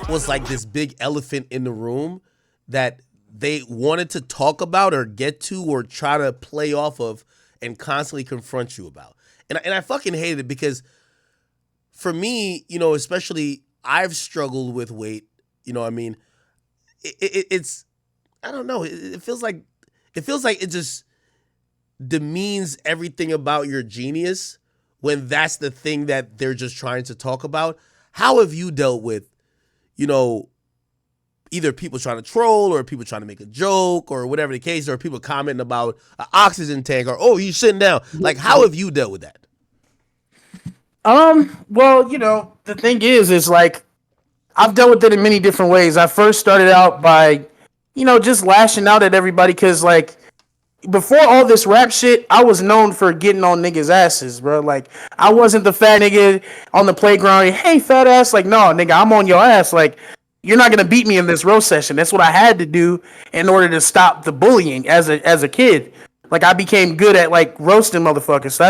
Was like this big elephant in the room that they wanted to talk about or get to or try to play off of and constantly confront you about. And I fucking hated it because for me, you know, especially I've struggled with weight, you know what I mean? It's, I don't know, it feels like it just demeans everything about your genius when that's the thing that they're just trying to talk about. How have you dealt with, you know, either people trying to troll or people trying to make a joke or whatever the case, or people commenting about an oxygen tank or, oh, he's sitting down. Like, how have you dealt with that? Well, you know, the thing is like, I've dealt with it in many different ways. I first started out by, you know, just lashing out at everybody because, like, before all this rap shit, I was known for getting on niggas' asses, bro. Like, I wasn't the fat nigga on the playground. Hey, fat ass. Like, no, nigga, I'm on your ass. Like, you're not gonna beat me in this roast session. That's what I had to do in order to stop the bullying as a kid. Like, I became good at like roasting motherfuckers. So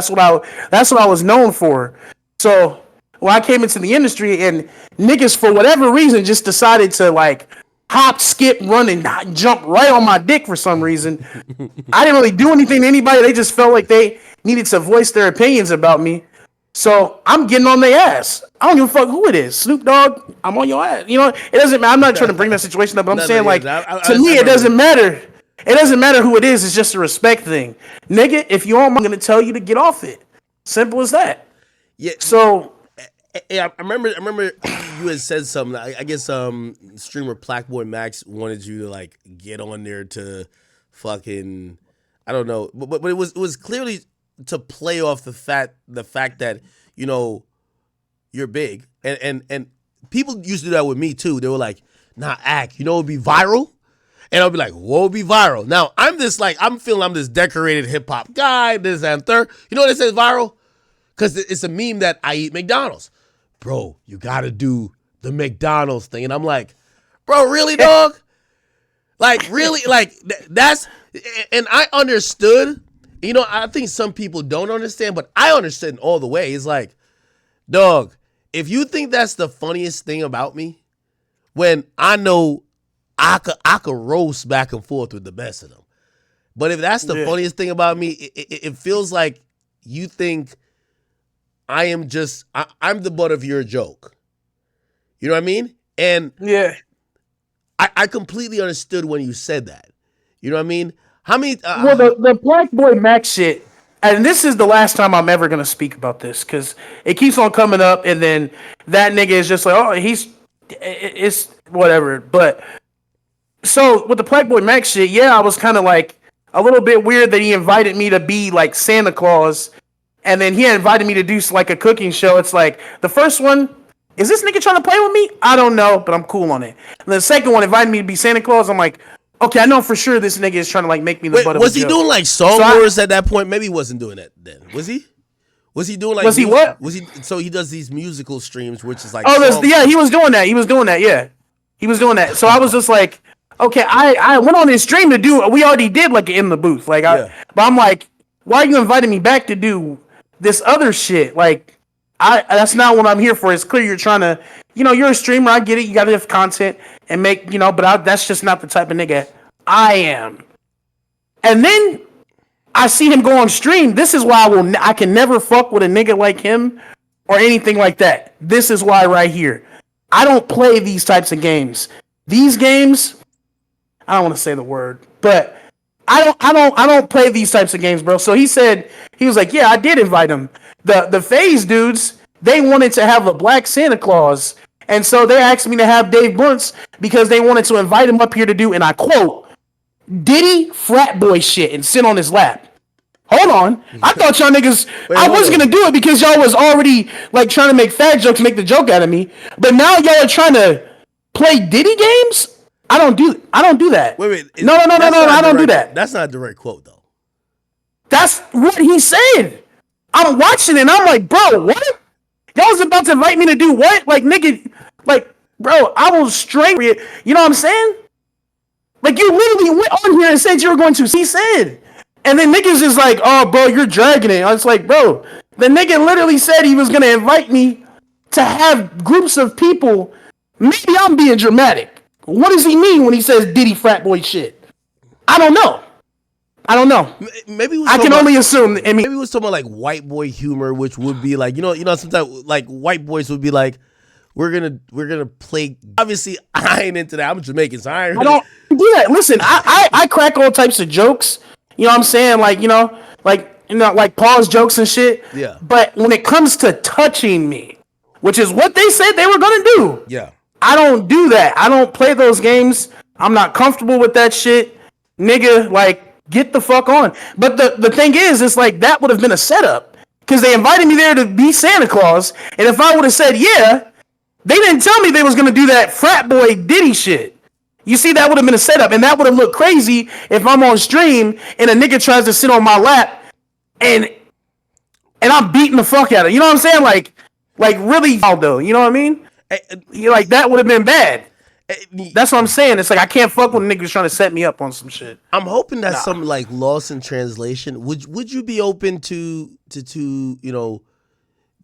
that's what I was known for. So when I came into the industry and niggas for whatever reason just decided to like hop, skip, run, and jump right on my dick for some reason. I didn't really do anything to anybody. They just felt like they needed to voice their opinions about me. So I'm getting on their ass. I don't give a fuck who it is. Snoop Dogg, I'm on your ass. You know, it doesn't matter. I'm not trying to bring that situation up, but I'm saying, like, to me, it doesn't matter. It doesn't matter who it is. It's just a respect thing. Nigga, if you on, I'm going to tell you to get off it. Simple as that. Yeah. So, I remember you had said something. I guess streamer Blackboy Max wanted you to like get on there to fucking, I don't know, but it was clearly to play off the fact that, you know, you're big and people used to do that with me too. They were like, nah, act, you know, it'd be viral. And I'll be like, what would be viral? Now I'm feeling I'm this decorated hip hop guy, this and third. You know what it says viral? Because it's a meme that I eat McDonald's. Bro, you gotta do the McDonald's thing. And I'm like, bro, really, dog? Like, really? Like, that's, and I understood. You know, I think some people don't understand, but I understood all the way. It's like, dog, if you think that's the funniest thing about me, when I know I could roast back and forth with the best of them. But if that's the funniest thing about me, it feels like you think I'm the butt of your joke. You know what I mean? And yeah, I completely understood when you said that. You know what I mean? How many? Well, the Black Boy Max shit, and this is the last time I'm ever gonna speak about this because it keeps on coming up, and then that nigga is just like, oh, it's whatever. But so with the Black Boy Max shit, yeah, I was kind of like a little bit weird that he invited me to be like Santa Claus, and then he invited me to do like a cooking show. It's like the first one. Is this nigga trying to play with me? I don't know, but I'm cool on it. And the second one invited me to be Santa Claus. I'm like, okay, I know for sure this nigga is trying to like make me the butt of a joke. Was he doing like song wars at that point? Maybe he wasn't doing that then. Was he? Was he doing like? Was he what? Was he? So he does these musical streams, which is like. Oh, yeah, he was doing that. He was doing that. Yeah, he was doing that. So I was just like, okay, I went on his stream to do. We already did like in the booth, like, but I'm like, why are you inviting me back to do this other shit? Like, that's not what I'm here for. It's clear you're trying to, you know, you're a streamer. I get it. You got to have content and make, you know, but that's just not the type of nigga I am. And then I see him go on stream. This is why I can never fuck with a nigga like him or anything like that. This is why right here. I don't play these types of games. These games, I don't want to say the word, but I don't play these types of games, bro. So he was like, yeah, I did invite him. The FaZe dudes, they wanted to have a black Santa Claus. And so they asked me to have Dave Bunce because they wanted to invite him up here to do, and I quote, Diddy frat boy shit and sit on his lap. Hold on. I thought y'all niggas, I was going to do it because y'all was already like trying to make fat jokes, make the joke out of me. But now y'all are trying to play Diddy games? I don't do that. Wait. No, I don't do that. That's not a direct quote, though. That's what he said. I'm watching it, and I'm like, bro, what? Y'all was about to invite me to do what? Like, nigga, like, bro, I will straight, you know what I'm saying? Like, you literally went on here and said you were going to. He said. And then niggas is like, oh, bro, you're dragging it. I was like, bro, the nigga literally said he was going to invite me to have groups of people. Maybe I'm being dramatic. What does he mean when he says Diddy frat boy shit? I don't know. Maybe I can only assume. I mean, maybe it was talking about like white boy humor, which would be like, sometimes like white boys would be like, we're gonna play. Obviously, I ain't into that. I'm Jamaican, so I don't do that. Listen, I crack all types of jokes. You know what I'm saying? Like pause jokes and shit. Yeah. But when it comes to touching me, which is what they said they were gonna do, yeah, I don't do that. I don't play those games. I'm not comfortable with that shit, nigga. Like, get the fuck on. But the thing is, it's like that would have been a setup because they invited me there to be Santa Claus, and if I would have said yeah, they didn't tell me they was gonna do that frat boy Diddy shit. You see, that would have been a setup, and that would have looked crazy if I'm on stream and a nigga tries to sit on my lap and I'm beating the fuck out of it. You know what I'm saying? Like really, though. You know what I mean? Like that would have been bad. That's what I'm saying. It's like I can't fuck with niggas trying to set me up on some shit. I'm hoping that's something like lost in translation. Would you be open to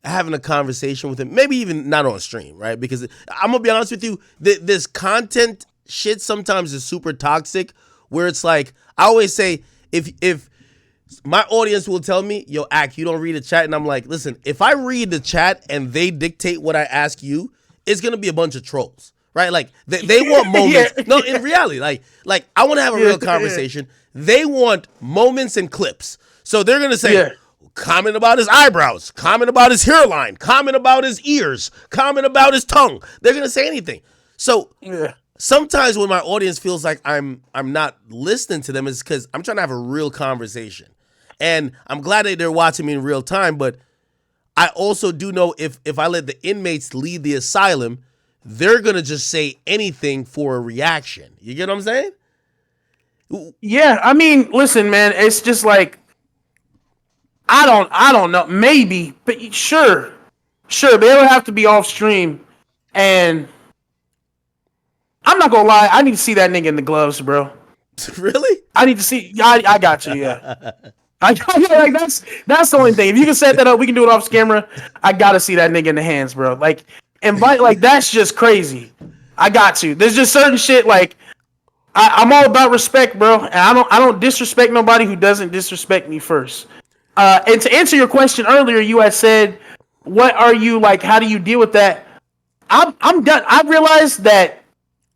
having a conversation with him? Maybe even not on stream, right? Because I'm gonna be honest with you, this content shit sometimes is super toxic. Where it's like I always say, if my audience will tell me, yo, Ak, you don't read the chat, and I'm like, listen, if I read the chat and they dictate what I ask you, it's gonna be a bunch of trolls. Right, like they want moments. Yeah. No, in reality, like I want to have a real conversation. Yeah. They want moments and clips. So they're gonna say, comment about his eyebrows, comment about his hairline, comment about his ears, comment about his tongue. They're gonna say anything. So sometimes when my audience feels like I'm not listening to them, is because I'm trying to have a real conversation, and I'm glad that they're watching me in real time. But I also do know if I let the inmates lead the asylum, they're going to just say anything for a reaction. You get what I'm saying? Yeah, I mean, listen, man, it's just like, I don't know, maybe, but sure, but it'll have to be off stream, and I'm not going to lie, I need to see that nigga in the gloves, bro. Really? I need to see, I got you, yeah. Like that's the only thing. If you can set that up, we can do it off camera. I got to see that nigga in the hands, bro. Like, like that's just crazy. I got to. There's just certain shit like I'm all about respect, bro, and I don't disrespect nobody who doesn't disrespect me first. And to answer your question earlier, you had said, "What are you like? How do you deal with that?" I'm done. I realized that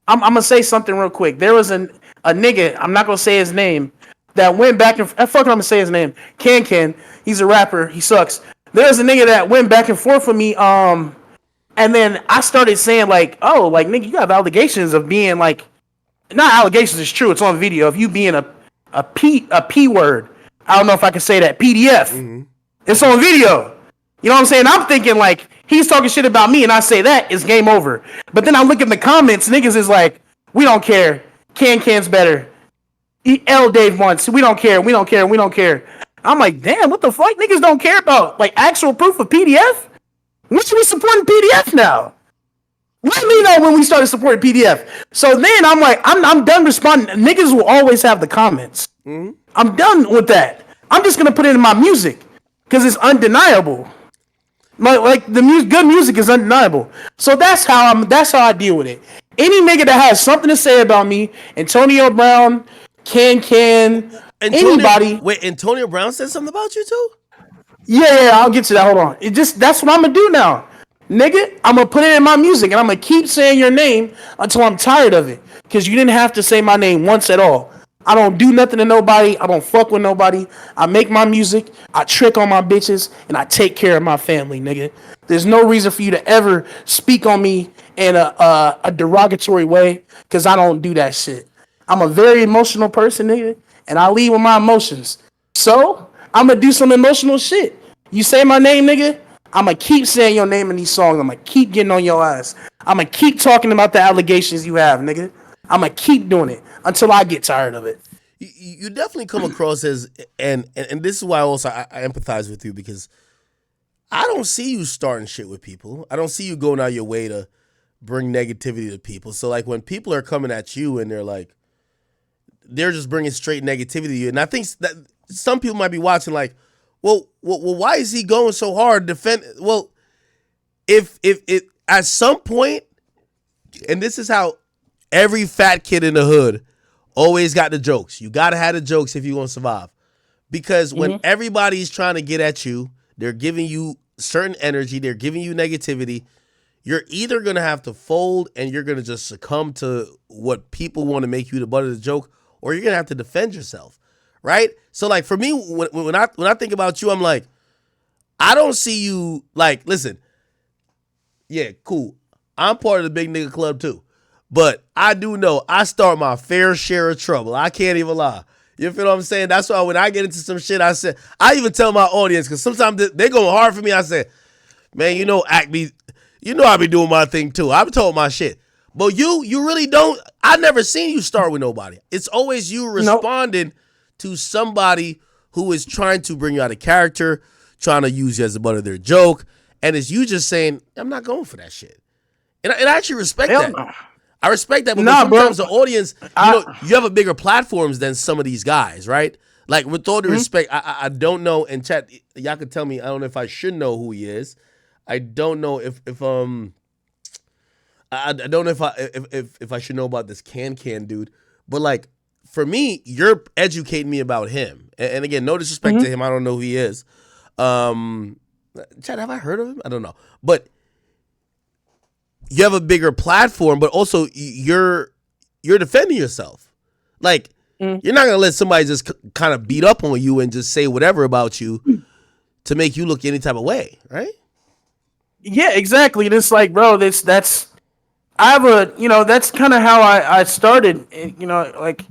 I'm gonna say something real quick. There was a nigga. I'm not gonna say his name. That went back and fuck. I'm gonna say his name. Kankan. He's a rapper. He sucks. There's a nigga that went back and forth with me. And then I started saying like, oh, like nigga, you have allegations of being like, not allegations, it's true, it's on video, of you being a P word. I don't know if I can say that. PDF. Mm-hmm. It's on video. You know what I'm saying? I'm thinking like he's talking shit about me, and I say that, it's game over. But then I look in the comments, niggas is like, we don't care. Kan's better. L Dave once. We don't care. I'm like, damn, what the fuck? Niggas don't care about like actual proof of PDF? When should we supporting PDF now? Let me know when we started supporting PDF. So then I'm like, I'm done responding. Niggas will always have the comments. Mm-hmm. I'm done with that. I'm just gonna put it in my music because it's undeniable. Like the good music is undeniable. So that's how I deal with it. Any nigga that has something to say about me, Antonio Brown, anybody. Wait, Antonio Brown said something about you too? Yeah, I'll get to that. Hold on. That's what I'm gonna do now. Nigga, I'm gonna put it in my music and I'm gonna keep saying your name until I'm tired of it. Cause you didn't have to say my name once at all. I don't do nothing to nobody. I don't fuck with nobody. I make my music, I trick on my bitches, and I take care of my family, nigga. There's no reason for you to ever speak on me in a derogatory way, cause I don't do that shit. I'm a very emotional person, nigga, and I lead with my emotions. So I'm gonna do some emotional shit. You say my name, nigga, I'm gonna keep saying your name in these songs. I'm gonna keep getting on your ass. I'm gonna keep talking about the allegations you have, nigga. I'm gonna keep doing it until I get tired of it. You definitely come across as, and this is why also I empathize with you, because I don't see you starting shit with people. I don't see you going out your way to bring negativity to people. So like when people are coming at you and they're just bringing straight negativity to you, and I think that some people might be watching like, well, why is he going so hard to defend? Well, if it at some point, and this is how every fat kid in the hood always got the jokes. You gotta have the jokes if you want to survive. Because when everybody's trying to get at you, they're giving you certain energy, they're giving you negativity, you're either gonna have to fold and you're gonna just succumb to what people want to make you the butt of the joke, or you're gonna have to defend yourself. Right? So like for me, when I think about you, I'm like, I don't see you like, listen, yeah, cool. I'm part of the big nigga club too. But I do know I start my fair share of trouble. I can't even lie. You feel what I'm saying? That's why when I get into some shit, I even tell my audience, because sometimes they go hard for me. I say, man, I be doing my thing too. I've told my shit. But you really don't. I never seen you start with nobody. It's always you responding to somebody who is trying to bring you out of character, trying to use you as the butt of their joke. And it's you just saying, I'm not going for that shit. And I actually respect that. No. I respect that, because sometimes the audience, you have a bigger platforms than some of these guys, right? Like, with all due respect, I don't know, and chat, y'all can tell me, I don't know if I should know who he is. I don't know if I don't know if I should know about this Kankan dude, but like, for me, you're educating me about him. And again, no disrespect to him, I don't know who he is. Chat, have I heard of him? I don't know. But you have a bigger platform, but also you're defending yourself. Like, you're not gonna let somebody just kind of beat up on you and just say whatever about you to make you look any type of way, right? Yeah, exactly. And it's like, bro, that's kind of how I started. Like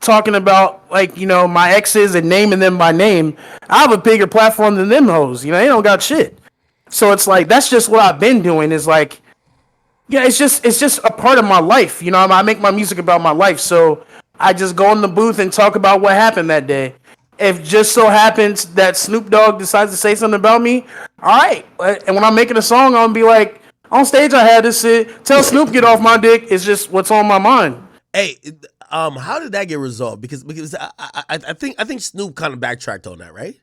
talking about like my exes and naming them by name. I have a bigger platform than them hoes. They don't got shit. So it's like that's just what I've been doing. Is like. Yeah, it's just a part of my life. I make my music about my life, so I just go in the booth and talk about what happened that day. If just so happens that Snoop Dogg decides to say something about me, all right. And when I'm making a song, I'm gonna be like, on stage I had this shit. Tell Snoop get off my dick. It's just what's on my mind. Hey, how did that get resolved? Because I think Snoop kind of backtracked on that, right?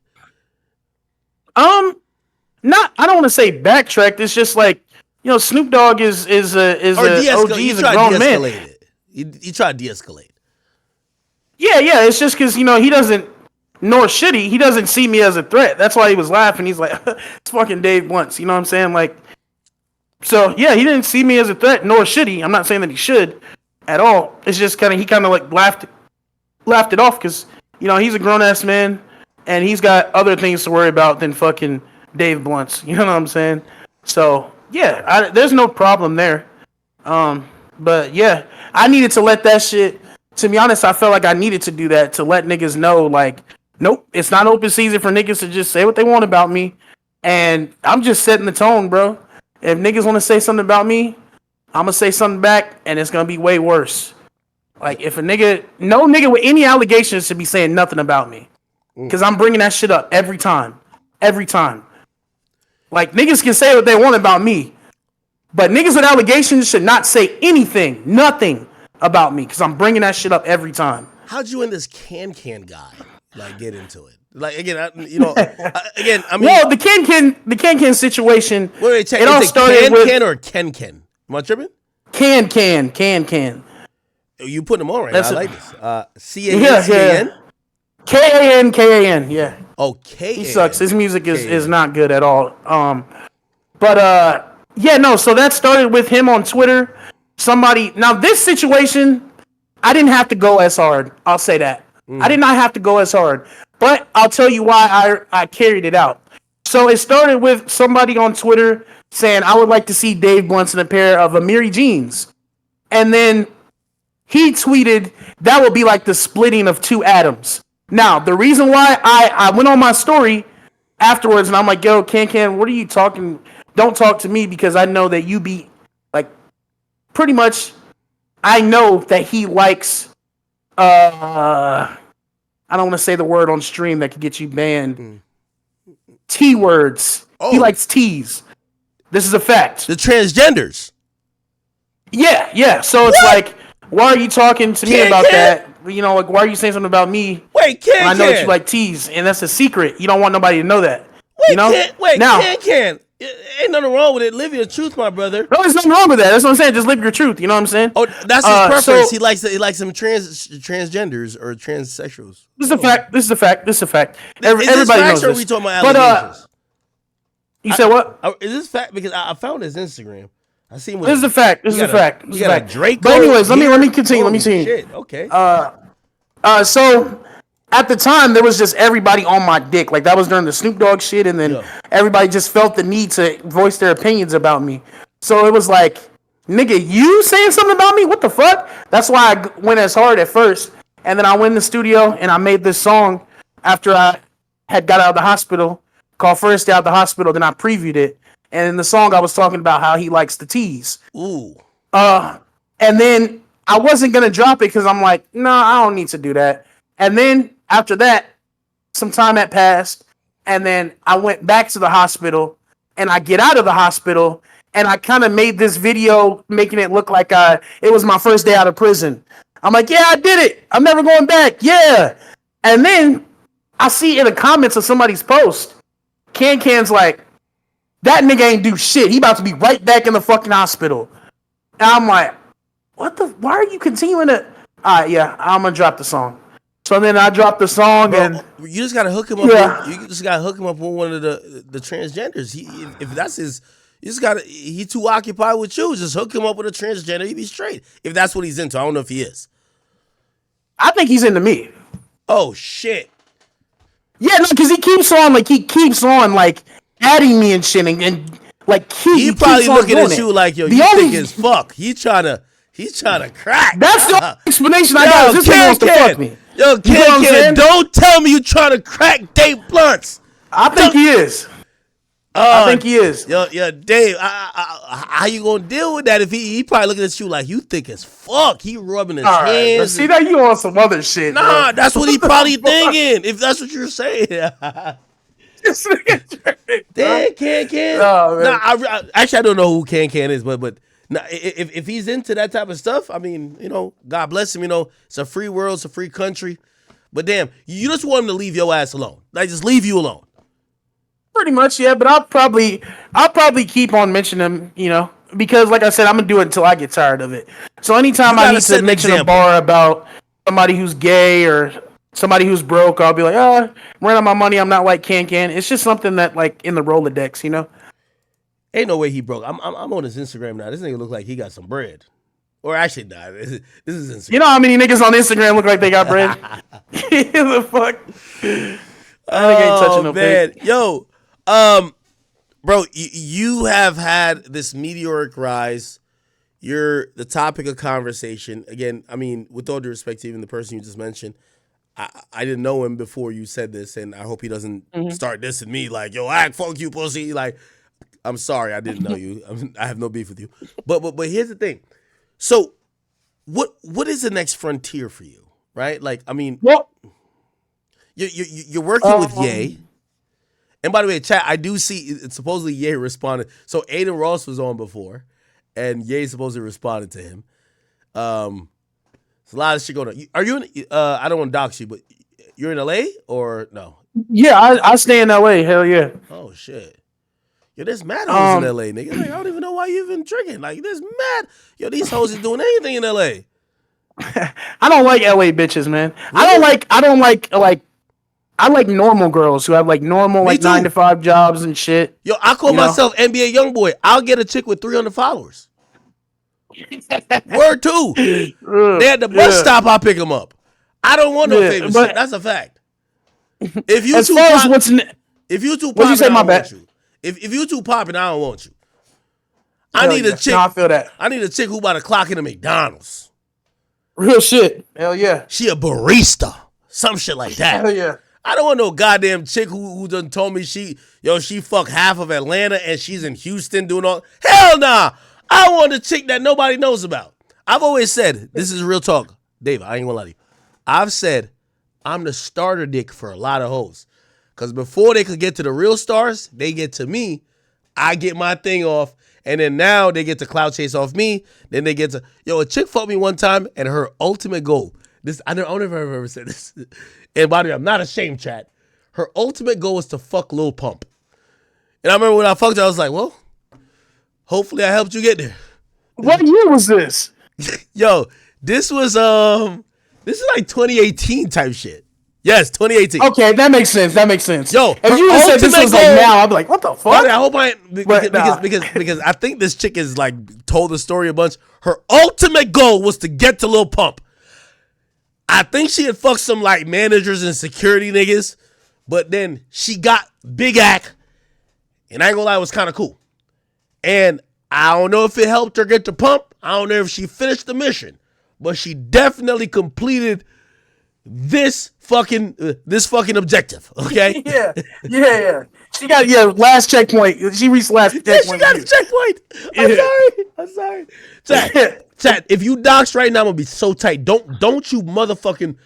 I don't want to say backtracked. It's just like. Snoop Dogg is a OG, he's a grown man. He tried to de-escalate. Yeah. It's just because he doesn't, nor should he. He doesn't see me as a threat. That's why he was laughing. He's like, it's fucking Dave Blunts. You know what I'm saying? Like, so yeah, he didn't see me as a threat, nor should he. I'm not saying that he should at all. It's just he kind of like laughed it off because he's a grown ass man and he's got other things to worry about than fucking Dave Blunts. You know what I'm saying? So. Yeah, there's no problem there. But yeah, I needed to let that shit, to be honest, I felt like I needed to do that to let niggas know, like, nope, it's not open season for niggas to just say what they want about me. And I'm just setting the tone, bro. If niggas want to say something about me, I'm going to say something back, and it's going to be way worse. Like, if no nigga with any allegations should be saying nothing about me. Because I'm bringing that shit up every time. Every time. Like, niggas can say what they want about me, but niggas with allegations should not say anything, nothing about me, because I'm bringing that shit up every time. How'd you and this Kankan guy, like, get into it? Like, again, I mean... Well, the Kankan situation, wait, it all started with... Kankan or Kenken? Am I tripping? Kankan. You putting them on right now. I like this. C-A-N? K-A-N, yeah. Oh, K-A-N. He sucks. His music is not good at all. So that started with him on Twitter. Now this situation, I didn't have to go as hard. I'll say that. I did not have to go as hard. But I'll tell you why I carried it out. So it started with somebody on Twitter saying, I would like to see Dave Blunts in a pair of Amiri jeans. And then he tweeted, that would be like the splitting of two atoms. Now, the reason why I went on my story afterwards and I'm like, yo, Kankan, what are you talking? Don't talk to me because I know that you be like pretty much I know that he likes I don't want to say the word on stream that could get you banned. T words. Oh. He likes T's. This is a fact. The transgenders. Yeah. So it's like, why are you talking to me about that? Like, why are you saying something about me? Wait, I know that you like T's, and that's a secret. You don't want nobody to know that. Now, Kankan, Ain't nothing wrong with it. Live your truth, my brother. No, there's nothing wrong with that. That's what I'm saying. Just live your truth. You know what I'm saying? Oh, that's his preference. He likes some transgenders or transsexuals. This is a fact. This is a fact. This is a fact. Everybody knows this. Or are we talking about allegations? You said what? Is this fact? Because I found his Instagram. I seen. This is a fact. This is a fact. You got a Drake. But anyways, let me continue. Let me see. Shit. Okay. So at the time, there was just everybody on my dick. Like, that was during the Snoop Dogg shit, and then everybody just felt the need to voice their opinions about me. So it was like, nigga, you saying something about me? What the fuck? That's why I went as hard at first. And then I went in the studio, and I made this song after I had got out of the hospital, called First Day Out of the Hospital. Then I previewed it. And in the song, I was talking about how he likes to tease. Ooh. And then I wasn't going to drop it because I'm like, no, I don't need to do that. And then after that, some time had passed. And then I went back to the hospital. And I get out of the hospital. And I kind of made this video making it look like it was my first day out of prison. I'm like, yeah, I did it. I'm never going back. Yeah. And then I see in the comments of somebody's post, Kankan's like, that nigga ain't do shit. He about to be right back in the fucking hospital. And I'm like, why are you continuing to? Yeah, I'm going to drop the song. So then I dropped the song, and you just got to hook him up. Yeah. You just got to hook him up with one of the transgenders. If that's his, you just got to, he too occupied with you. Just hook him up with a transgender. He be straight. If that's what he's into. I don't know if he is. I think he's into me. Oh, shit. Yeah, no, because he keeps on adding me and shit, and like he probably looking at you like, yo, you think it's fuck. He's trying to crack. That's the explanation I got. This nigga wants to fuck me. Yo, Kankan, don't tell me you trying to crack Dave Blunts. I think he is. I think he is. Yo, Dave, how you gonna deal with that if he probably looking at you like you think it's fuck? He rubbing his hands. Right, see that you on some other shit. Nah, bro. That's what he probably thinking. If that's what you're saying. Damn, Kankan. No, actually, I don't know who Kankan is, but if he's into that type of stuff, I mean, God bless him. It's a free world, it's a free country. But damn, you just want him to leave your ass alone. Like, just leave you alone. Pretty much, yeah. But I'll probably keep on mentioning him, because like I said, I'm gonna do it until I get tired of it. So anytime I need to mention a bar about somebody who's gay or somebody who's broke, I'll be like, run out my money. I'm not like Kankan. It's just something that like in the Rolodex, Ain't no way he broke. I'm on his Instagram now. This nigga look like he got some bread. Or actually, nah, this is Instagram. You know how many niggas on Instagram look like they got bread? The fuck? I ain't touching no man. Yo, bro, you have had this meteoric rise. You're the topic of conversation. Again, I mean, with all due respect to even the person you just mentioned, I didn't know him before you said this, and I hope he doesn't start dissing me like, yo, fuck you, pussy. Like, I'm sorry, I didn't know you. I have no beef with you. But here's the thing. So, what is the next frontier for you, right? Like, I mean, you're working with Ye. And by the way, chat, I do see supposedly Ye responded. So Aiden Ross was on before, and Ye supposedly responded to him. There's a lot of shit going on. Are you in? I don't want to dox you, but you're in LA or no? Yeah, I stay in LA. Hell yeah. Oh shit. Yo, there's mad hoes in LA, nigga. Like, I don't even know why you even drinking. Like, there's mad. Yo, these hoes is doing anything in LA. I don't like LA bitches, man. Really? I like normal girls who have like normal 9-to-5 jobs and shit. Yo, I call myself NBA YoungBoy. I'll get a chick with 300 followers. Word two. They at the bus stop, I pick them up. I don't want no famous shit. That's a fact. If you too poppin', I don't want you. If you too poppin', I don't want you. I need a chick. No, I feel that. I need a chick who about to clock into McDonald's. Real shit. Hell yeah. She a barista. Some shit like that. Hell yeah. I don't want no goddamn chick who done told me she fucked half of Atlanta and she's in Houston doing all. Hell nah. I want a chick that nobody knows about. I've always said, this is real talk. Dave, I ain't gonna lie to you. I've said I'm the starter dick for a lot of hoes. Because before they could get to the real stars, they get to me. I get my thing off. And then now they get to cloud chase off me. Then they get to, a chick fucked me one time and her ultimate goal. I don't know if I've ever said this. And by the way, I'm not ashamed, chat. Her ultimate goal is to fuck Lil Pump. And I remember when I fucked her, I was like, well, hopefully I helped you get there. What year was this? Yo, this is like 2018 type shit. Yes, 2018. Okay, that makes sense. That makes sense. Yo, if you would have said this was like now, I'd be like, what the fuck? I hope because I think this chick is like told the story a bunch. Her ultimate goal was to get to Lil Pump. I think she had fucked some like managers and security niggas, but then she got Big Ack, and I ain't gonna lie, it was kind of cool. And I don't know if it helped her get to Pump. I don't know if she finished the mission, but she definitely completed this fucking objective. Okay. Yeah. She got last checkpoint. She reached last checkpoint. Yeah, she got the checkpoint. I'm sorry. Chat. If you dox right now, I'm gonna be so tight. Don't you motherfucking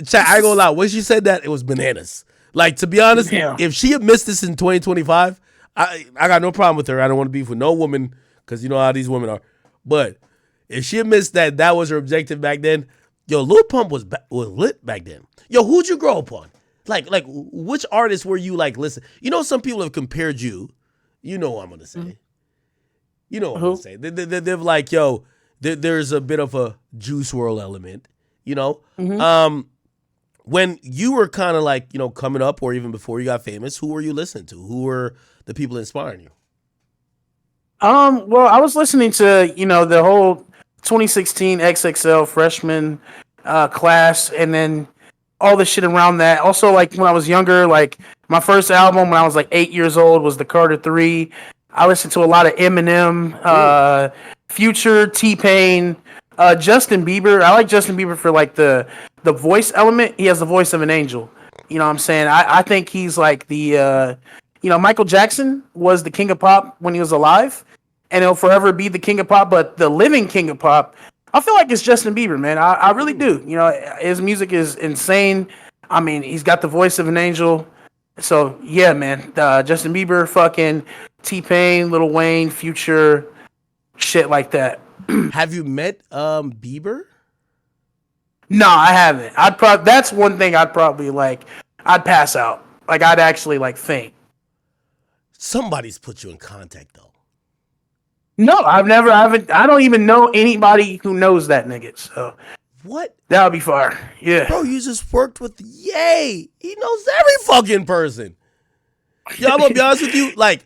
chat. I ain't gonna lie. When she said that, it was bananas. Like, to be honest, if she had missed this in 2025, I got no problem with her. I don't want to beef with no woman because you know how these women are. But if she had missed that was her objective back then. Yo, Lil Pump was lit back then. Yo, who'd you grow up on? Like which artists were you like? Listen, you know some people have compared you. You know what I'm gonna say. Mm-hmm. You know what I'm gonna say. They're like, yo, there's a bit of a Juice WRLD element. You know, when you were kind of like coming up, or even before you got famous, who were you listening to? Who were the people inspiring you? Well, I was listening to the whole 2016 XXL freshman class, and then all the shit around that. Also, like when I was younger, like my first album when I was like 8 years old was the Carter 3. I listened to a lot of Eminem, Future, T-Pain, Justin Bieber. I like Justin Bieber for like the voice element. He has the voice of an angel. You know what I'm saying? I think he's like the Michael Jackson was the king of pop when he was alive, and he'll forever be the king of pop. But the living king of pop, I feel like it's Justin Bieber, man. I really do. His music is insane. I mean, he's got the voice of an angel. So yeah, man. Justin Bieber, fucking T-Pain, Lil Wayne, Future, shit like that. Have you met Bieber? No, I haven't. That's one thing I'd probably like. I'd pass out. Like I'd actually like faint. Somebody's put you in contact though. No, I don't even know anybody who knows that nigga. So what? That would be fire. Yeah. Bro, you just worked with Ye. He knows every fucking person. Yo, I'm gonna be honest with you. Like,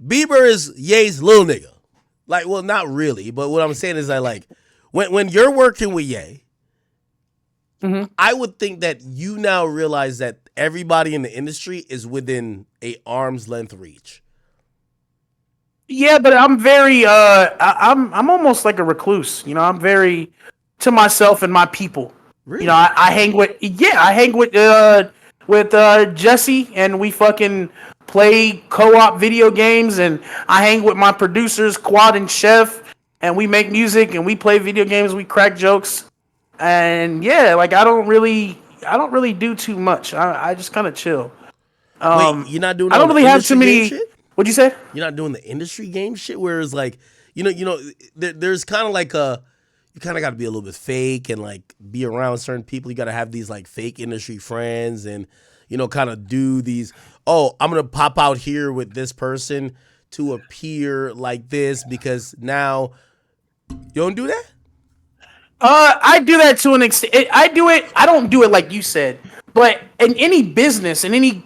Bieber is Ye's little nigga. Like, well, not really, but what I'm saying is that like when you're working with Ye, I would think that you now realize that everybody in the industry is within a arm's length reach. Yeah, but I'm very I'm almost like a recluse. I'm very to myself and my people. Really? I hang with Jesse, and we fucking play co-op video games, and I hang with my producers Quad and Chef, and we make music and we play video games, we crack jokes. And yeah, like I don't really do too much. I just kind of chill. Wait, you're not doing I don't really have too many shit? What'd you say? You're not doing the industry game shit where it's like, there's kind of like you kind of got to be a little bit fake and like be around certain people. You got to have these like fake industry friends and, kind of do these, oh, I'm going to pop out here with this person to appear like this because now you don't do that? I do that to an extent. I don't do it like you said, but in any business, in any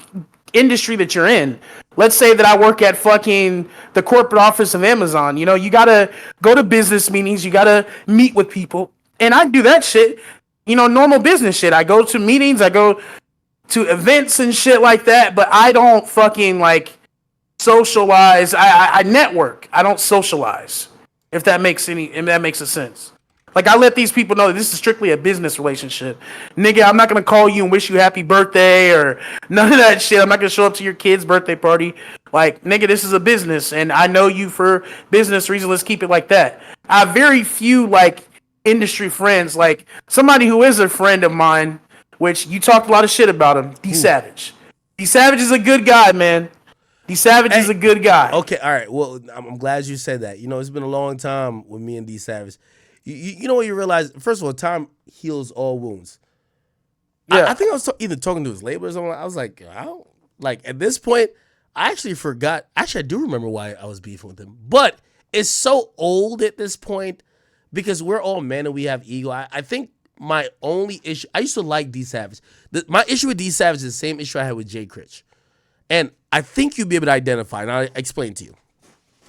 industry that you're in, let's say that I work at fucking the corporate office of Amazon. You gotta go to business meetings. You gotta meet with people, and I do that shit. Normal business shit. I go to meetings. I go to events and shit like that. But I don't fucking like socialize. I network. I don't socialize. If that makes a sense. Like, I let these people know that this is strictly a business relationship. Nigga, I'm not going to call you and wish you happy birthday or none of that shit. I'm not going to show up to your kid's birthday party. Like, nigga, this is a business, and I know you for business reasons. Let's keep it like that. I have very few, like, industry friends. Like, somebody who is a friend of mine, which you talked a lot of shit about him, D Savage. D Savage is a good guy, man. D Savage is a good guy. Okay, all right. Well, I'm glad you said that. It's been a long time with me and D Savage. You know what you realize? First of all, time heals all wounds. Yeah. I think I was either talking to his label or something. I was like, at this point, I actually forgot. Actually, I do remember why I was beefing with him, but it's so old at this point because we're all men and we have ego. I think my only issue. I used to like D Savage. My issue with D Savage is the same issue I had with Jay Critch, and I think you'd be able to identify. And I'll explain to you.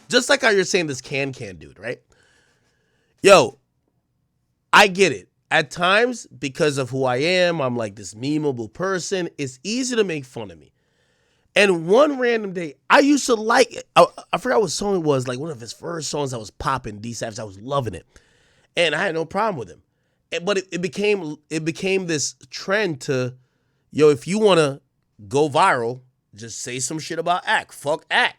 Just like how you're saying this Kankan dude, right? Yo, I get it. At times, because of who I am, I'm like this memeable person. It's easy to make fun of me. And one random day, I used to like it. I forgot what song it was. Like one of his first songs I was popping, D Savage. I was loving it. And I had no problem with him. But it became this trend to, yo, if you want to go viral, just say some shit about Ack. Fuck Ack.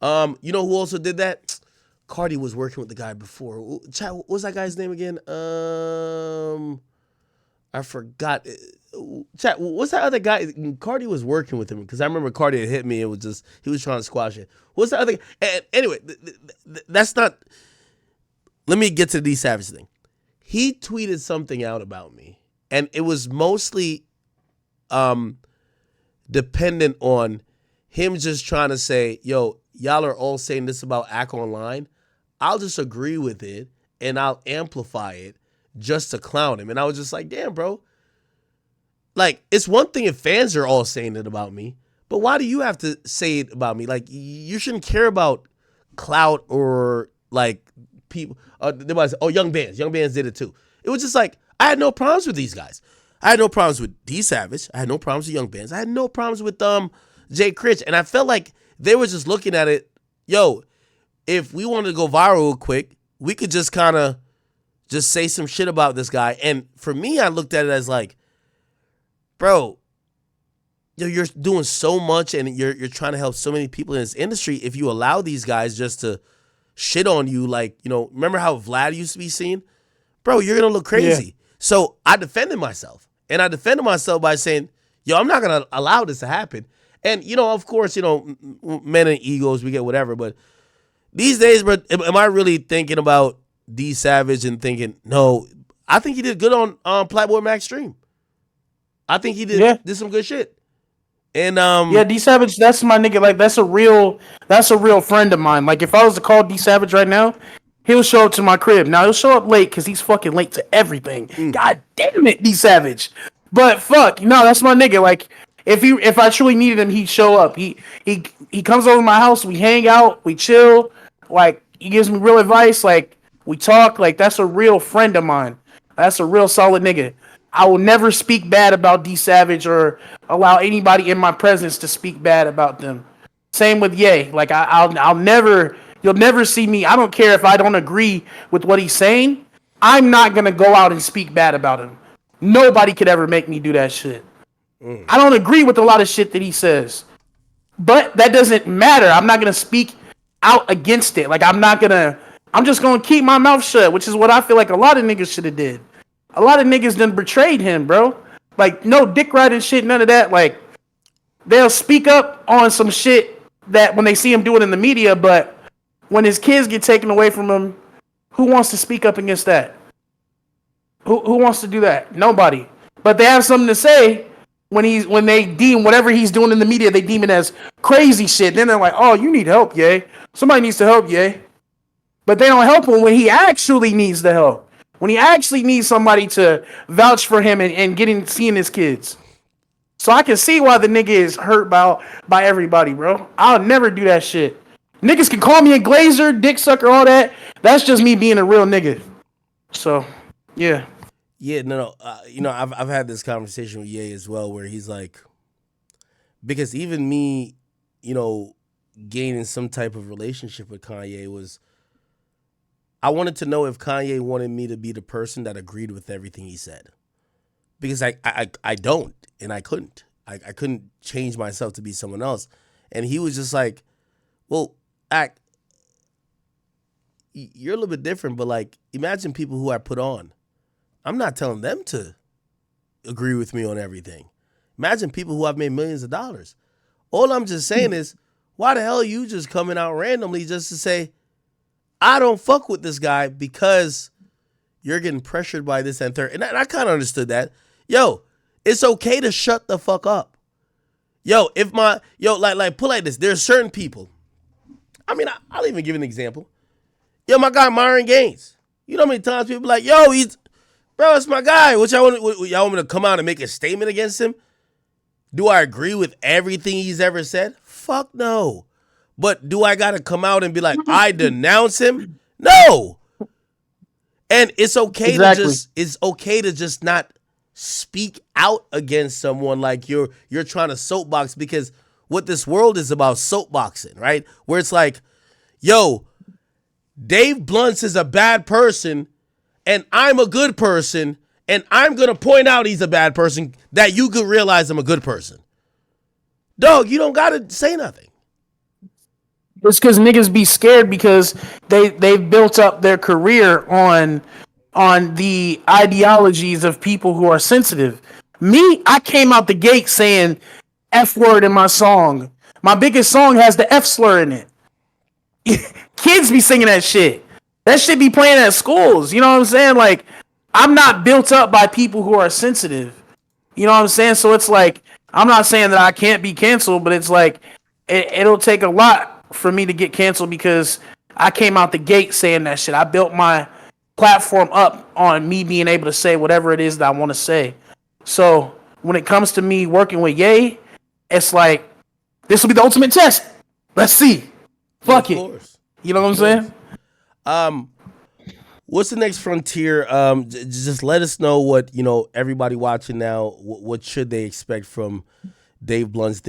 You know who also did that? Cardi was working with the guy before. Chat, what was that guy's name again? I forgot. Chat, what's that other guy? Cardi was working with him because I remember Cardi had hit me. It was just he was trying to squash it. What's that other? And anyway, that's not. Let me get to the D Savage thing. He tweeted something out about me, and it was mostly dependent on him just trying to say, "Yo, y'all are all saying this about Ack Online. I'll just agree with it and I'll amplify it just to clown him." And I was just like, damn, bro. Like, it's one thing if fans are all saying it about me, but why do you have to say it about me? Like, you shouldn't care about clout or, like, people. They might say, oh, Young Bands. Young Bands did it too. It was just like, I had no problems with these guys. I had no problems with D Savage. I had no problems with Young Bands. I had no problems with Jay Critch. And I felt like they were just looking at it, yo, if we wanted to go viral real quick, we could just kind of just say some shit about this guy. And for me, I looked at it as like, bro, you're doing so much and you're trying to help so many people in this industry. If you allow these guys just to shit on you, like, you know, remember how Vlad used to be seen? Bro, you're going to look crazy. Yeah. So I defended myself. And I defended myself by saying, yo, I'm not going to allow this to happen. And, you know, of course, you know, men and egos, we get whatever, but these days, bro, am I really thinking about D Savage and thinking, no, I think he did good on Playboy Max stream. I think he did some good shit. And yeah, D Savage, that's my nigga. Like that's a real friend of mine. Like if I was to call D Savage right now, he'll show up to my crib. Now he'll show up late because he's fucking late to everything. God damn it, D Savage. But fuck, no, that's my nigga. Like if I truly needed him, he'd show up. He comes over to my house, we hang out, we chill. Like he gives me real advice. Like we talk. Like that's a real friend of mine. That's a real solid nigga. I will never speak bad about D Savage or allow anybody in my presence to speak bad about them. Same with Ye. Like I'll never. You'll never see me. I don't care if I don't agree with what he's saying. I'm not gonna go out and speak bad about him. Nobody could ever make me do that shit. I don't agree with a lot of shit that he says, but that doesn't matter. I'm not gonna speak out against it. Like I'm just gonna keep my mouth shut, which is what I feel like a lot of niggas should have did. A lot of niggas done betrayed him, bro. Like no dick riding shit, none of that. Like they'll speak up on some shit that when they see him do it in the media, but when his kids get taken away from him, who wants to speak up against that? Who wants to do that? Nobody. But they have something to say when they deem whatever he's doing in the media, they deem it as crazy shit. Then they're like, "Oh, you need help, Ye. Somebody needs to help, Ye." But they don't help him when he actually needs the help. When he actually needs somebody to vouch for him and seeing his kids. So I can see why the nigga is hurt by everybody, bro. I'll never do that shit. Niggas can call me a glazer, dick sucker, all that. That's just me being a real nigga. So, yeah. Yeah, no. You know, I've had this conversation with Ye as well, where he's like, because even me, you know, gaining some type of relationship with Kanye was, I wanted to know if Kanye wanted me to be the person that agreed with everything he said, because I don't, and I couldn't. I couldn't change myself to be someone else, and he was just like, well, you're a little bit different, but like, imagine people who I put on. I'm not telling them to agree with me on everything. Imagine people who I've made millions of dollars. All I'm just saying is, why the hell are you just coming out randomly just to say, I don't fuck with this guy because you're getting pressured by this and third. And I kind of understood that. Yo, it's okay to shut the fuck up. Yo, if my yo like put like this, there's certain people. I mean, I'll even give an example. Yo, my guy Myron Gaines. You know how many times people be like, yo, he's bro, it's my guy. Y'all want me to come out and make a statement against him? Do I agree with everything he's ever said? Fuck no. But do I gotta come out and be like, I denounce him? No. And it's okay to just not speak out against someone like you're trying to soapbox, because what this world is about soapboxing, right? Where it's like, yo, Dave Blunts is a bad person and I'm a good person, and I'm going to point out he's a bad person that you could realize I'm a good person. Dog, you don't got to say nothing. It's because niggas be scared because they've built up their career on the ideologies of people who are sensitive. Me, I came out the gate saying F word in my song. My biggest song has the F slur in it. Kids be singing that shit. That shit be playing at schools. You know what I'm saying? Like, I'm not built up by people who are sensitive. You know what I'm saying? So it's like, I'm not saying that I can't be canceled, but it's like, it'll take a lot for me to get canceled because I came out the gate saying that shit. I built my platform up on me being able to say whatever it is that I want to say. So when it comes to me working with Ye, it's like, this will be the ultimate test. Let's see. Fuck it. You know what I'm saying? What's the next frontier? Just let us know what, everybody watching now, what should they expect from Dave Blunts.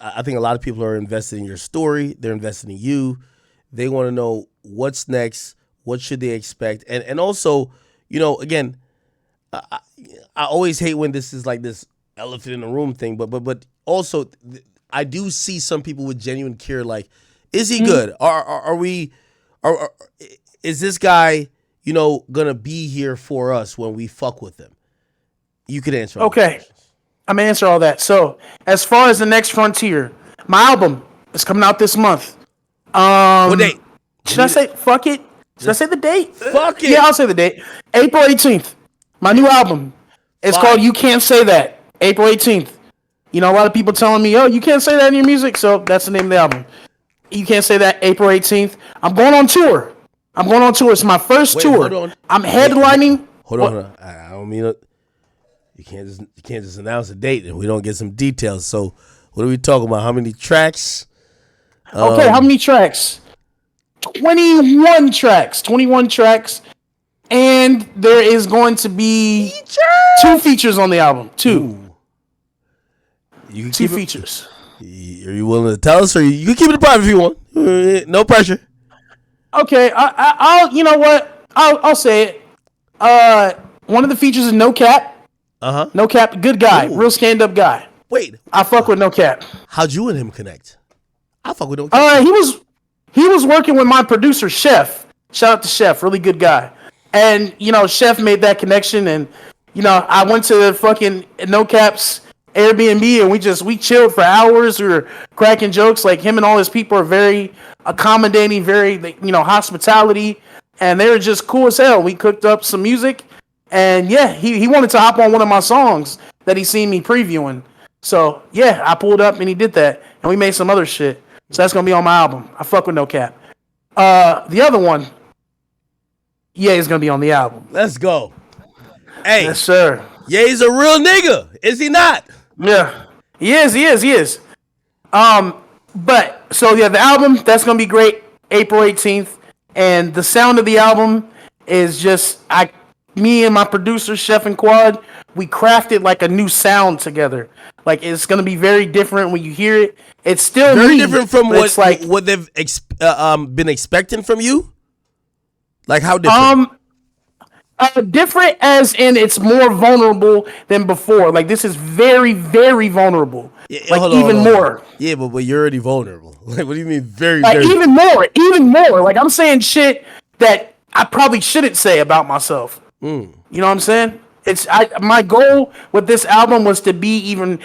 I think a lot of people are invested in your story. They're invested in you. They want to know what's next. What should they expect? And also, again, I always hate when this is like this elephant in the room thing, but also I do see some people with genuine care. Like, is he good? Is this guy, gonna be here for us when we fuck with him? You could answer. Okay, I'm gonna answer all that. So, as far as the next frontier, my album is coming out this month. What date? Should I say fuck it? Should I say the date? Fuck it. Yeah, I'll say the date. April 18th. My new album. It's called You Can't Say That. April 18th. A lot of people telling me, oh, you can't say that in your music, so that's the name of the album. You Can't Say That, April 18th. I'm going on tour. It's my first tour. Hold on. I'm headlining. Hold on. I don't mean it. You can't just announce a date and we don't get some details. So what are we talking about? How many tracks? Okay, how many tracks? 21 tracks. 21 tracks. And there is going to be 2 features on the album. 2. You 2 features. Are you willing to tell us, or you can keep it private if you want? No pressure. Okay, I'll. You know what? I'll say it. One of the features is No Cap. No Cap, good guy, real stand up guy. Wait, I fuck with No Cap. How'd you and him connect? I fuck with No Cap. He was working with my producer Chef. Shout out to Chef, really good guy. And Chef made that connection, and I went to fucking No Cap's Airbnb and we chilled for hours. We were cracking jokes. Like, him and all his people are very accommodating, very hospitality, and they were just cool as hell. We cooked up some music, and yeah, he wanted to hop on one of my songs that he seen me previewing. So yeah, I pulled up and he did that, and we made some other shit. So that's gonna be on my album. I fuck with No Cap. The other one, yeah, is gonna be on the album. Let's go. Hey, yes sir. Yeah, he's a real nigga, is he not? Yeah, he is. But so yeah, the album, that's gonna be great. April 18th, and the sound of the album is just me and my producer Chef and Quad, we crafted like a new sound together. Like, it's gonna be very different when you hear it. It's still very me, different from what they've been expecting from you. Like, how different? Different as in it's more vulnerable than before. Like, this is very, very vulnerable. Yeah, like, even more. Yeah, but you're already vulnerable. Like, what do you mean very, like, very? Even more. Like, I'm saying shit that I probably shouldn't say about myself. You know what I'm saying? My goal with this album was to be even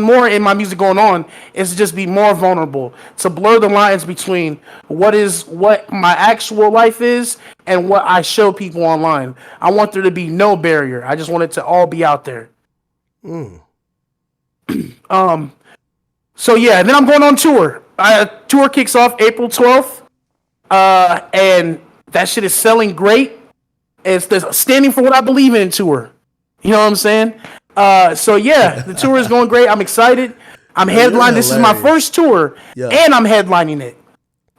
more in my music going on is to just be more vulnerable, to blur the lines between what my actual life is and what I show people online. I want there to be no barrier. I just want it to all be out there. So yeah, and then I'm going on tour. Tour kicks off April 12th, and that shit is selling great. It's the standing for what I believe in tour. You know what I'm saying? So yeah, the tour is going great. I'm excited. I'm headlining. This is my first tour, and I'm headlining it.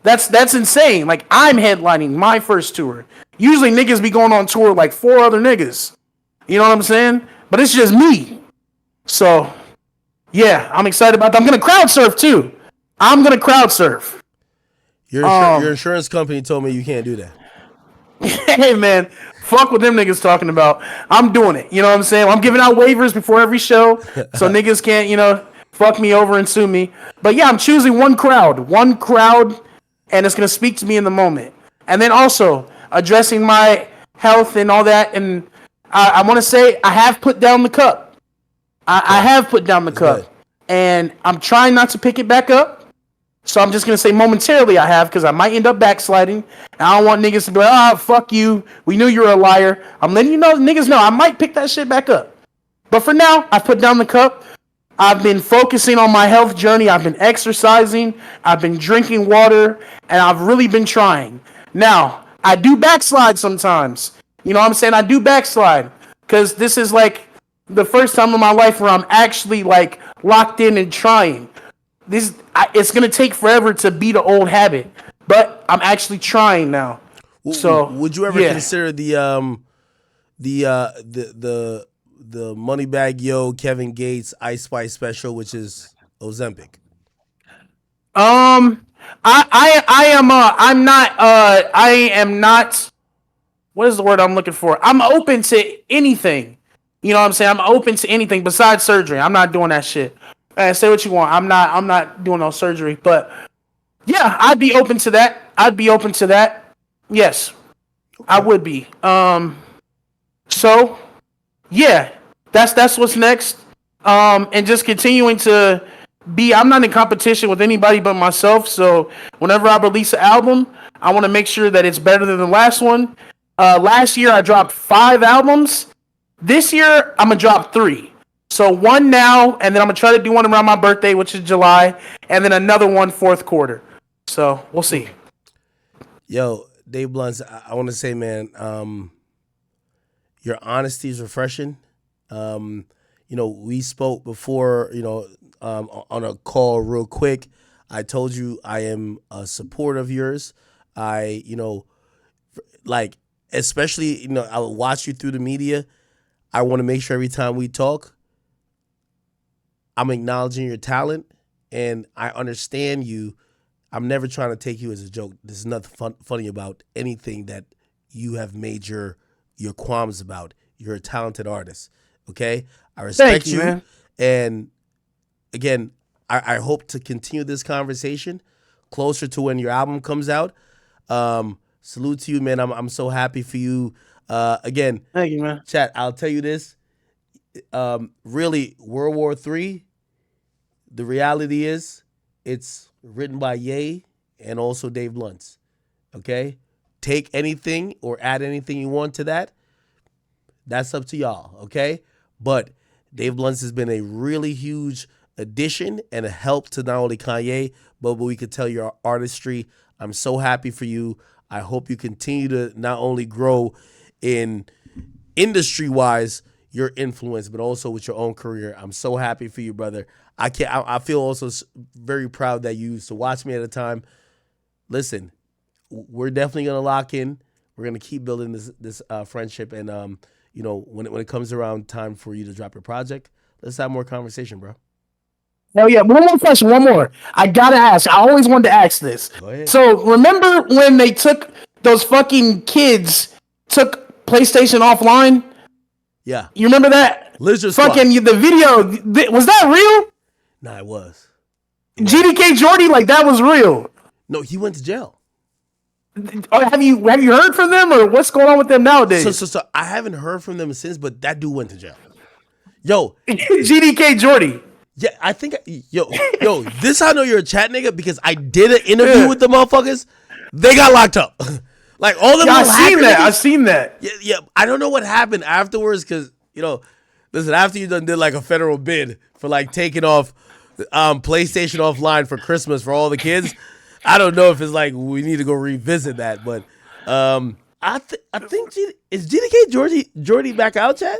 That's insane. Like, I'm headlining my first tour. Usually niggas be going on tour like 4 other niggas. You know what I'm saying? But it's just me. So yeah, I'm excited about that. I'm gonna crowd surf too. I'm gonna crowd surf. Your insurance company told me you can't do that. Hey man, fuck what them niggas talking about. I'm doing it. You know what I'm saying? I'm giving out waivers before every show, so niggas can't, fuck me over and sue me. But yeah, I'm choosing one crowd, and it's gonna speak to me in the moment. And then also addressing my health and all that. And I want to say I have put down the cup. I have put down the cup, good. And I'm trying not to pick it back up. So I'm just going to say momentarily I have, because I might end up backsliding. And I don't want niggas to be like, oh, fuck you. We knew you were a liar. I'm letting you know, niggas know I might pick that shit back up. But for now, I put down the cup. I've been focusing on my health journey. I've been exercising. I've been drinking water. And I've really been trying. Now, I do backslide sometimes. You know what I'm saying? I do backslide. Because this is like the first time in my life where I'm actually like locked in and trying. It's gonna take forever to beat an old habit, but I'm actually trying now. So, would you ever consider the Moneybag Yo Kevin Gates Ice Spice special, which is Ozempic? I am not. What is the word I'm looking for? I'm open to anything. You know what I'm saying? I'm open to anything besides surgery. I'm not doing that shit. Say what you want. I'm not doing no surgery, but yeah, I'd be open to that. Yes, okay. I would be. So yeah, that's what's next. And just continuing to be. I'm not in competition with anybody but myself. So whenever I release an album, I want to make sure that it's better than the last one. Last year I dropped 5 albums. This year I'm gonna drop 3. So 1 now, and then I'm going to try to do one around my birthday, which is July, and then another one 4th quarter. So we'll see. Yo, Dave Blunts, I want to say, man, your honesty is refreshing. We spoke before, on a call real quick. I told you I am a supporter of yours. Especially, I will watch you through the media. I want to make sure every time we talk, I'm acknowledging your talent, and I understand you. I'm never trying to take you as a joke. There's nothing funny about anything that you have made your qualms about. You're a talented artist, okay? I respect you, man. And again, I hope to continue this conversation closer to when your album comes out. Salute to you, man. I'm so happy for you. Again, thank you, man. Chat, I'll tell you this. Really, World War III, the reality is it's written by Ye and also Dave Blunts. Okay? Take anything or add anything you want to that. That's up to y'all, okay? But Dave Blunts has been a really huge addition and a help to not only Kanye, but we could tell your artistry. I'm so happy for you. I hope you continue to not only grow in industry-wise, your influence, but also with your own career. I'm so happy for you, brother. I feel also very proud that you used to watch me at a time. Listen, we're definitely gonna lock in. We're gonna keep building this friendship, and when it comes around time for you to drop your project, let's have more conversation, bro. Hell yeah! One more question. One more. I gotta ask. I always wanted to ask this. Go ahead. So remember when they took those fucking kids took PlayStation offline? Yeah. You remember that? Lizard Squad. Fucking the video, was that real? Nah, it was. GDK Jordy, like, that was real. No, he went to jail. Have you heard from them, or what's going on with them nowadays? So I haven't heard from them since, but that dude went to jail. Yo. GDK Jordy. Yeah, I think, yo, this how I know you're a chat nigga, because I did an interview with the motherfuckers. They got locked up. Like, all the I've seen that. Yeah, I don't know what happened afterwards, because, listen, after you done did like a federal bid for like taking off PlayStation offline for Christmas for all the kids. I don't know if it's like we need to go revisit that, but I think is GDK Jordy back out, Chad?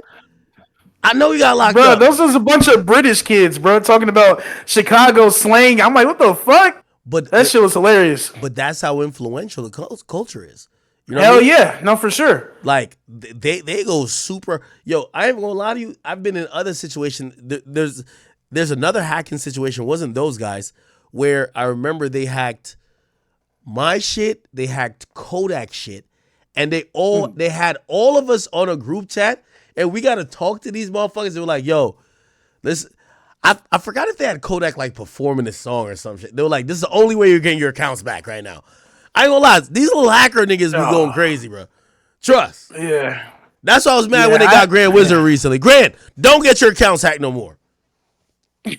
I know he got locked Bro, up, those was a bunch of British kids, bro, talking about Chicago slang. I'm like, what the fuck? but That shit was hilarious. that's how influential the culture is. You know what I Hell mean? yeah, no, for sure. Like they go super. Yo, I ain't gonna lie to you. I've been in other situations. There's another hacking situation. It wasn't those guys where I remember they hacked my shit. They hacked Kodak shit, and they had all of us on a group chat, and we got to talk to these motherfuckers. They were like, "Yo, this." I forgot if they had Kodak like performing this song or some shit. They were like, "This is the only way you're getting your accounts back right now." I ain't gonna lie, these little hacker niggas be going crazy, bro. Trust. Yeah. That's why I was mad Yeah, when they got Grand Wizard recently. Grant, don't get your accounts hacked no more. All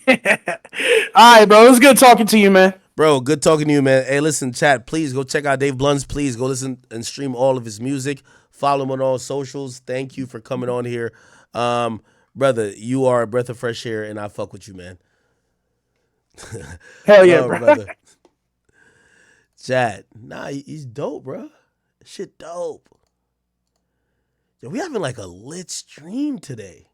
right, bro. It was good talking to you, man. Bro, good talking to you, man. Hey, listen, chat, please go check out Dave Blunt's. Please go listen and stream all of his music. Follow him on all socials. Thank you for coming on here. Brother, you are a breath of fresh air, and I fuck with you, man. Hell yeah, bro. Brother. Chad, nah, he's dope, bro. Shit dope. Yo, we having like a lit stream today.